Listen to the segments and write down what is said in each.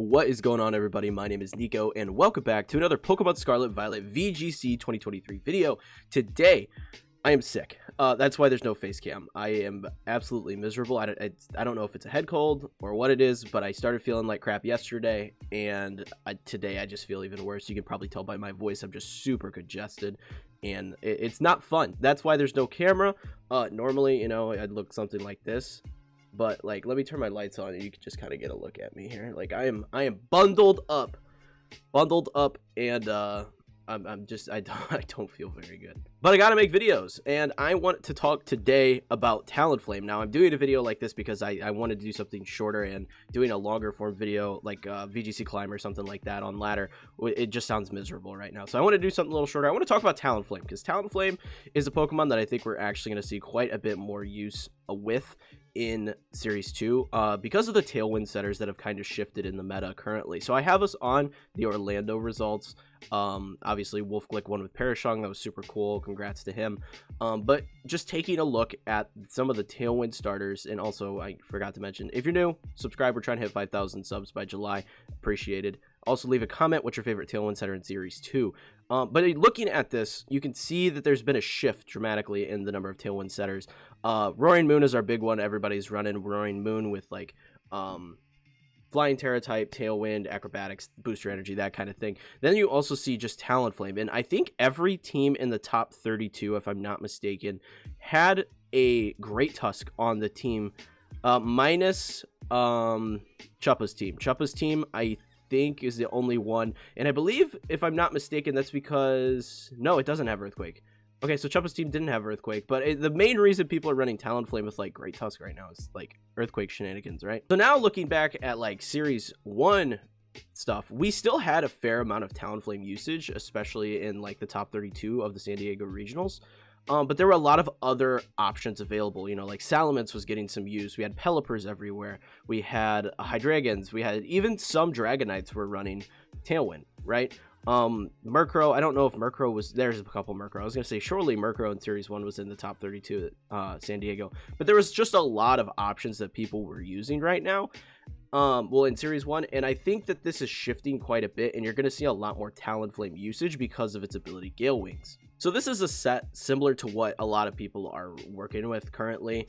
What is going on, everybody? My name is Kneeckoh, and welcome back to another Pokemon Scarlet Violet VGC 2023 video. Today, I am sick. That's why there's no face cam. I am absolutely miserable. I don't know if it's a head cold or what it is, but I started feeling like crap yesterday, and today I just feel even worse. You can probably tell by my voice, I'm just super congested, and it's not fun. That's why there's no camera. Normally, you know, I'd look something like this. But like, let me turn my lights on and you can just kind of get a look at me here. Like I am bundled up, and I don't feel very good. But I gotta make videos, and I want to talk today about Talonflame. Now I'm doing a video like this because I wanted to do something shorter, and doing a longer form video like VGC Climb or something like that on ladder, it just sounds miserable right now. So I want to do something a little shorter. I want to talk about Talonflame because Talonflame is a Pokemon that I think we're actually going to see quite a bit more use with in Series 2 because of the Tailwind setters that have kind of shifted in the meta currently. So I have us on the Orlando results. Obviously Wolfglick won with Parashung. That was super cool. Congrats to him. But just taking a look at some of the Tailwind starters, and also I forgot to mention, if you're new, subscribe. We're trying to hit 5,000 subs by July. Appreciated. Also leave a comment what's your favorite Tailwind setter in Series 2. But looking at this, you can see that there's been a shift dramatically in the number of Tailwind setters. Roaring Moon is our big one. Everybody's running Roaring Moon with like Flying Terra type, Tailwind, Acrobatics, Booster Energy, that kind of thing. Then you also see just Talonflame, and I think every team in the top 32, if I'm not mistaken, had a Great Tusk on the team, minus Chuppa's team. Chuppa's team, I think, is the only one, and I believe, if I'm not mistaken, that's because no, it doesn't have Earthquake. Okay, so Chuppa's team didn't have Earthquake, but the main reason people are running Talonflame with like Great Tusk right now is like Earthquake shenanigans, right? So now looking back at like Series 1 stuff, we still had a fair amount of Talonflame usage, especially in like the top 32 of the San Diego regionals. But there were a lot of other options available, you know, like Salamence was getting some use. We had Pelipper's everywhere. We had Hydreigons. We had even some Dragonites were running Tailwind, right? Murkrow, I don't know if Murkrow was, there's a couple Murkrow. I was going to say, surely Murkrow in Series 1 was in the top 32 at San Diego. But there was just a lot of options that people were using right now. Well, in Series 1, and I think that this is shifting quite a bit, and you're going to see a lot more Talonflame usage because of its ability Gale Wings. So this is a set similar to what a lot of people are working with currently.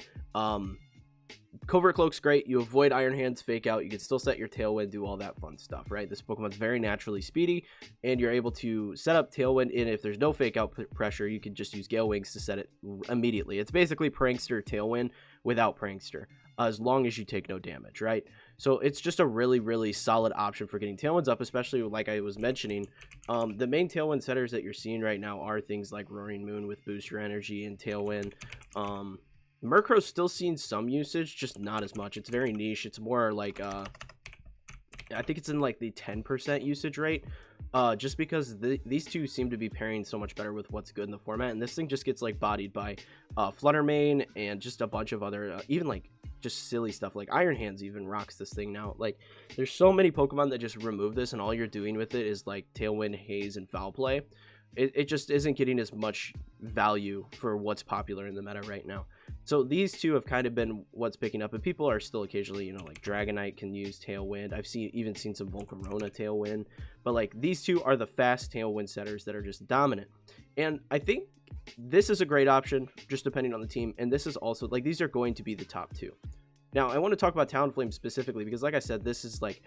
Covert Cloak's great. You avoid Iron Hand's Fake Out. You can still set your Tailwind, do all that fun stuff, right? This Pokemon's very naturally speedy, and you're able to set up Tailwind, and if there's no Fake Out pressure, you can just use Gale Wings to set it immediately. It's basically Prankster Tailwind without Prankster, as long as you take no damage, right? So it's just a really, really solid option for getting Tailwinds up, especially like I was mentioning. The main Tailwind setters that you're seeing right now are things like Roaring Moon with Booster Energy and Tailwind. Murkrow's still seeing some usage, just not as much. It's very niche. It's more like I think it's in like the 10% usage rate, just because these two seem to be pairing so much better with what's good in the format, and this thing just gets like bodied by Fluttermane and just a bunch of other even like just silly stuff like Iron Hands even rocks this thing now. Like there's so many Pokemon that just remove this, and all you're doing with it is like Tailwind, Haze, and Foul Play. It just isn't getting as much value for what's popular in the meta right now. So these two have kind of been what's picking up, and people are still occasionally, you know, like Dragonite can use Tailwind. I've even seen some Volcarona Tailwind, but like these two are the fast Tailwind setters that are just dominant. And I think this is a great option, just depending on the team. And this is also like, these are going to be the top two. Now I want to talk about Talonflame specifically because, like I said, this is like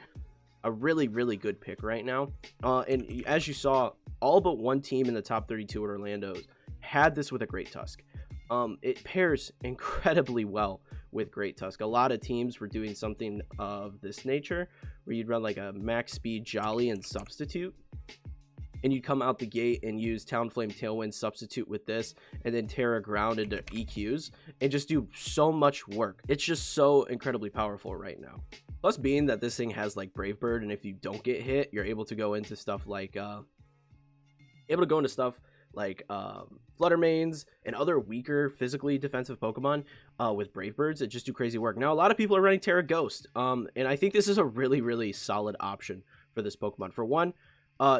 a really, really good pick right now. And as you saw, all but one team in the top 32 at Orlando had this with a Great Tusk. It pairs incredibly well with Great Tusk. A lot of teams were doing something of this nature, where you'd run like a max speed Jolly and Substitute, and you'd come out the gate and use Talonflame Tailwind Substitute with this, and then Terra Ground into EQs, and just do so much work. It's just so incredibly powerful right now. Plus being that this thing has like Brave Bird, and if you don't get hit, you're able to go into stuff like Fluttermanes and other weaker physically defensive Pokemon with Brave Birds that just do crazy work. Now a lot of people are running Terra Ghost, and I think this is a really, really solid option for this Pokemon. For one,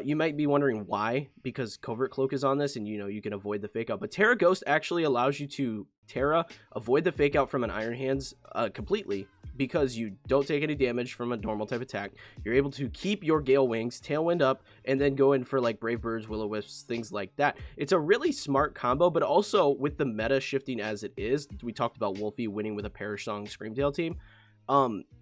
you might be wondering why, because Covert Cloak is on this, and you know you can avoid the Fake Out, but Terra Ghost actually allows you to Terra avoid the Fake Out from an Iron Hands completely, because you don't take any damage from a normal type attack. You're able to keep your Gale Wings, Tailwind up, and then go in for like Brave Birds, Will-O-Wisps, things like that. It's a really smart combo, but also with the meta shifting as it is, we talked about Wolfie winning with a Perish Song Screamtail team.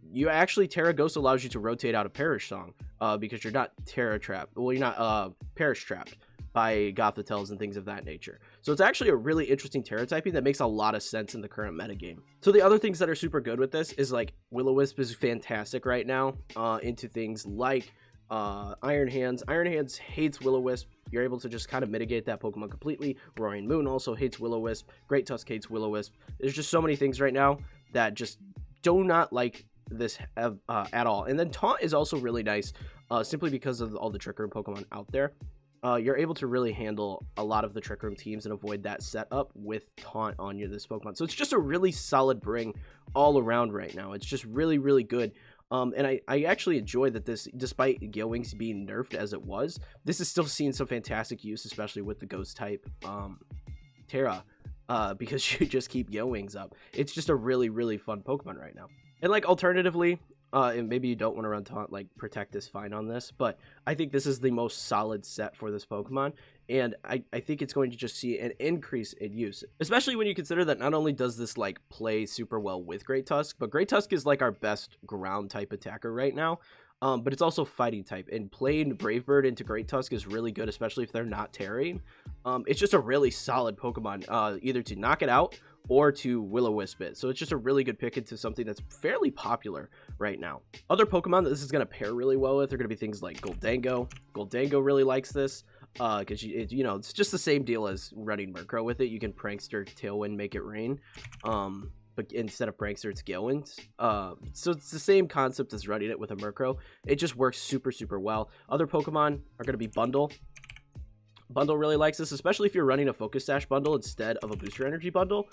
You actually, Terra Ghost allows you to rotate out a Perish Song, because you're not Terra trapped. Well, you're not Perish trapped by Gothitels and things of that nature. So it's actually a really interesting Terra typing that makes a lot of sense in the current metagame. So the other things that are super good with this is like Will-O-Wisp is fantastic right now into things like Iron Hands. Iron Hands hates Will-O-Wisp. You're able to just kind of mitigate that Pokemon completely. Roaring Moon also hates Will-O-Wisp. Great Tusk hates Will-O-Wisp. There's just so many things right now that just do not like this at all. And then Taunt is also really nice simply because of all the Trick Room Pokemon out there. You're able to really handle a lot of the Trick Room teams and avoid that setup with Taunt on this Pokemon. So it's just a really solid bring all around right now. It's just really, really good. And I actually enjoy that this, despite Gale Wings being nerfed as it was, this is still seeing some fantastic use, especially with the Ghost type Terra, because you just keep Gale Wings up. It's just a really, really fun Pokemon right now. And like alternatively, and maybe you don't want to run Taunt, like Protect is fine on this, but I think this is the most solid set for this Pokemon, and I think it's going to just see an increase in use, especially when you consider that not only does this like play super well with Great Tusk, but Great Tusk is like our best ground type attacker right now, but it's also fighting type, and playing Brave Bird into Great Tusk is really good, especially if they're not terrain. It's just a really solid Pokemon, either to knock it out or to Will-O-Wisp it. So it's just a really good pick into something that's fairly popular right now. Other Pokemon that this is going to pair really well with are going to be things like Goldango. Goldango really likes this because you know, it's just the same deal as running Murkrow with it. You can Prankster, Tailwind, make it rain. But instead of Prankster, it's Gale Wings. So it's the same concept as running it with a Murkrow. It just works super, super well. Other Pokemon are going to be Bundle. Bundle really likes this, especially if you're running a Focus Sash bundle instead of a Booster Energy bundle.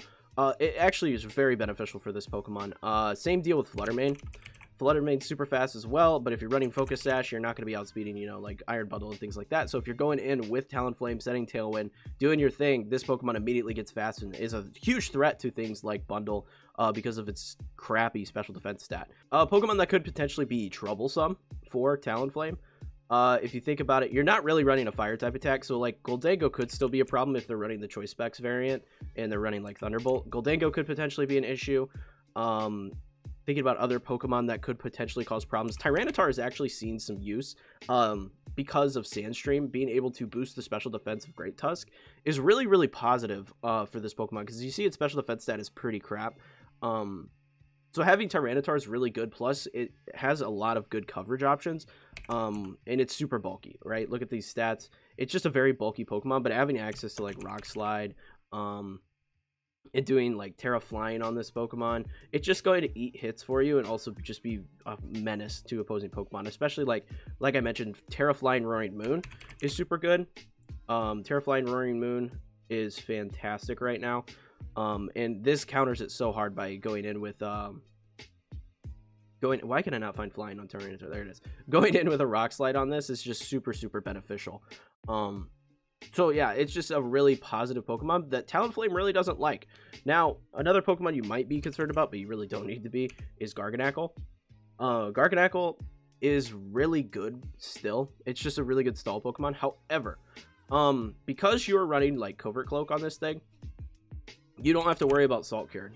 It actually is very beneficial for this Pokemon. Same deal with Fluttermane. Fluttermane's super fast as well, but if you're running Focus Sash, you're not going to be outspeeding, you know, like Iron Bundle and things like that. So if you're going in with Talonflame, setting Tailwind, doing your thing, this Pokemon immediately gets fast and is a huge threat to things like Bundle because of its crappy special defense stat. Pokemon that could potentially be troublesome for Talonflame. If you think about it, you're not really running a fire type attack, so like Goldango could still be a problem if they're running the Choice Specs variant and they're running like Thunderbolt. Goldango could potentially be an issue. Thinking about other Pokemon that could potentially cause problems, Tyranitar has actually seen some use because of Sandstream. Being able to boost the special defense of Great Tusk is really, really positive for this Pokemon, because you see its special defense stat is pretty crap. So having Tyranitar is really good, plus it has a lot of good coverage options, and it's super bulky, right? Look at these stats. It's just a very bulky Pokemon, but having access to like Rock Slide, and doing like Terra Flying on this Pokemon, it's just going to eat hits for you and also just be a menace to opposing Pokemon, especially like I mentioned, Terra Flying Roaring Moon is super good. Terra Flying Roaring Moon is fantastic right now. And this counters it so hard by going in with why can I not find Flying on Tyranitar? There it is. Going in with a Rock Slide on this is just super, super beneficial. So yeah, it's just a really positive Pokemon that Talonflame really doesn't like. Now, another Pokemon you might be concerned about, but you really don't need to be, is Garganacl. Garganacl is really good still. It's just a really good stall Pokemon. However, because you're running like Covert Cloak on this thing, you don't have to worry about Salt Cure.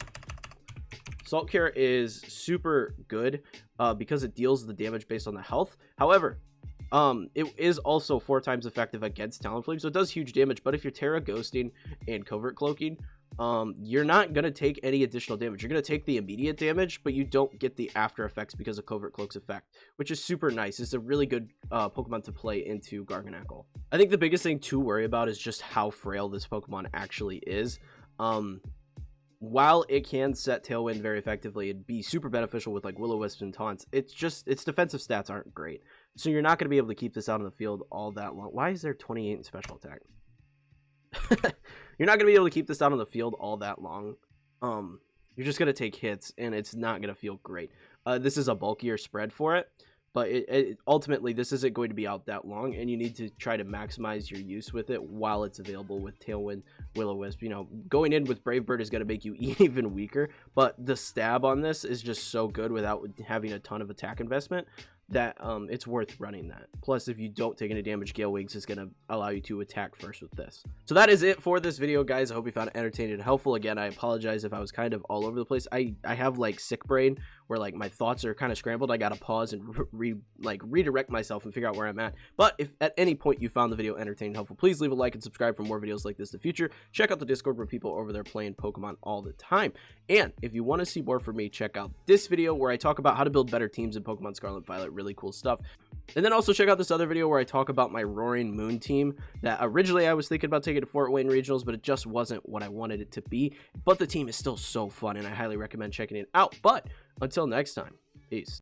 Salt Cure is super good because it deals the damage based on the health. However, it is also 4 times effective against Talonflame, so it does huge damage. But if you're Terra Ghosting and Covert Cloaking, you're not going to take any additional damage. You're going to take the immediate damage, but you don't get the after effects because of Covert Cloak's effect, which is super nice. It's a really good Pokemon to play into Garganacl. I think the biggest thing to worry about is just how frail this Pokemon actually is. While it can set Tailwind very effectively and be super beneficial with like Will-O-Wisp and Taunts, it's just its defensive stats aren't great. So you're not going to be able to keep this out on the field all that long. Why is there 28 in special attack? You're not going to be able to keep this out on the field all that long. You're just going to take hits and it's not going to feel great. This is a bulkier spread for it. But ultimately, this isn't going to be out that long, and you need to try to maximize your use with it while it's available with Tailwind, Will-O-Wisp. You know, going in with Brave Bird is going to make you even weaker, but the stab on this is just so good without having a ton of attack investment that it's worth running that. Plus, if you don't take any damage, Gale Wings is going to allow you to attack first with this. So that is it for this video, guys. I hope you found it entertaining and helpful. Again, I apologize if I was kind of all over the place. I have like sick brain where like my thoughts are kind of scrambled. I gotta pause and redirect myself and figure out where I'm at. But if at any point you found the video entertaining and helpful, please leave a like and subscribe for more videos like this in the future. Check out the Discord where people over there playing Pokemon all the time. And if you want to see more from me, check out this video where I talk about how to build better teams in Pokemon Scarlet and Violet. Really cool stuff. And then also check out this other video where I talk about my Roaring Moon team that originally I was thinking about taking to Fort Wayne Regionals, but it just wasn't what I wanted it to be. But the team is still so fun, and I highly recommend checking it out. But until next time, peace.